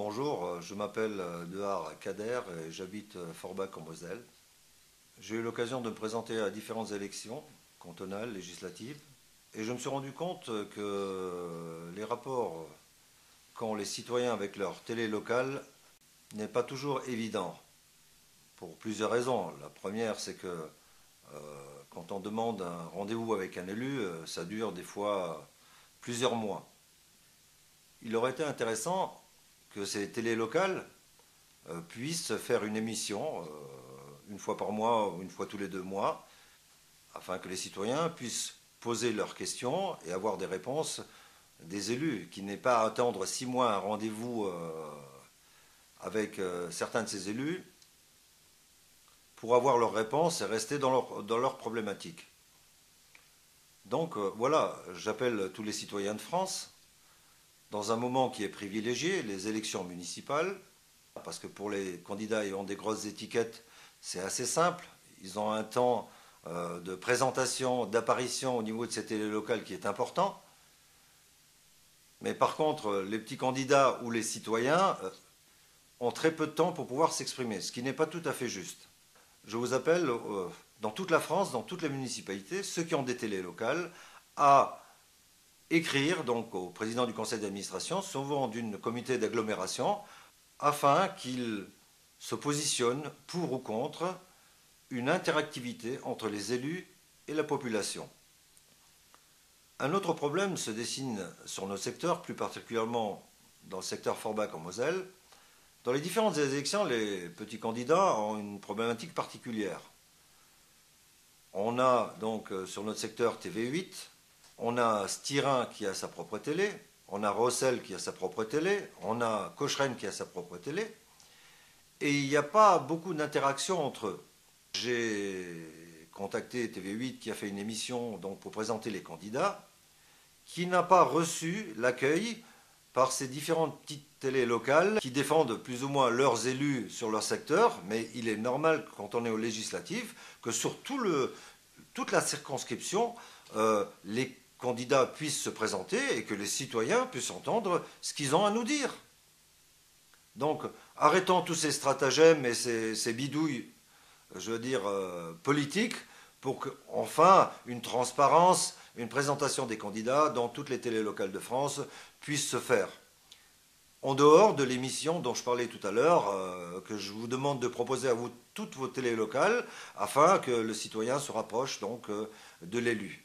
Bonjour, je m'appelle Dehar Kader et j'habite Forbach en Moselle. J'ai eu l'occasion de me présenter à différentes élections cantonales, législatives, et je me suis rendu compte que les rapports qu'ont les citoyens avec leur télé locale n'est pas toujours évident, pour plusieurs raisons. La première, c'est que quand on demande un rendez-vous avec un élu, ça dure des fois plusieurs mois. Il aurait été intéressant que ces télés locales puissent faire une émission une fois par mois ou une fois tous les 2 mois, afin que les citoyens puissent poser leurs questions et avoir des réponses des élus, qui n'aient pas à attendre 6 mois un rendez-vous avec certains de ces élus pour avoir leurs réponses et rester dans leur problématique. Donc voilà, j'appelle tous les citoyens de France, dans un moment qui est privilégié, les élections municipales, parce que pour les candidats ayant des grosses étiquettes, c'est assez simple. Ils ont un temps de présentation, d'apparition au niveau de ces télé locales qui est important. Mais par contre, les petits candidats ou les citoyens ont très peu de temps pour pouvoir s'exprimer, ce qui n'est pas tout à fait juste. Je vous appelle, dans toute la France, dans toutes les municipalités, ceux qui ont des télés locales, à écrire donc au président du conseil d'administration, souvent d'une comité d'agglomération, afin qu'il se positionne pour ou contre une interactivité entre les élus et la population. Un autre problème se dessine sur nos secteurs, plus particulièrement dans le secteur Forbach en Moselle. Dans les différentes élections, les petits candidats ont une problématique particulière. On a donc sur notre secteur TV8, on a Styrin qui a sa propre télé, on a Rossel qui a sa propre télé, on a Cochrane qui a sa propre télé, et il n'y a pas beaucoup d'interaction entre eux. J'ai contacté TV8 qui a fait une émission donc, pour présenter les candidats, qui n'a pas reçu l'accueil par ces différentes petites télés locales qui défendent plus ou moins leurs élus sur leur secteur, mais il est normal quand on est aux législatives que sur toute la circonscription, les candidats puissent se présenter et que les citoyens puissent entendre ce qu'ils ont à nous dire. Donc, arrêtons tous ces stratagèmes et ces bidouilles, je veux dire, politiques, pour qu'enfin une transparence, une présentation des candidats dans toutes les télés locales de France puisse se faire. En dehors de l'émission dont je parlais tout à l'heure, que je vous demande de proposer à vous toutes vos télés locales, afin que le citoyen se rapproche donc de l'élu.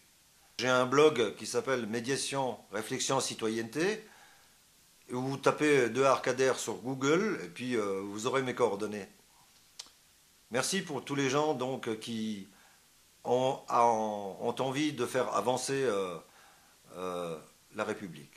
J'ai un blog qui s'appelle Médiation, Réflexion, Citoyenneté. Vous tapez Dehar Kader sur Google et puis vous aurez mes coordonnées. Merci pour tous les gens donc qui ont envie de faire avancer la République.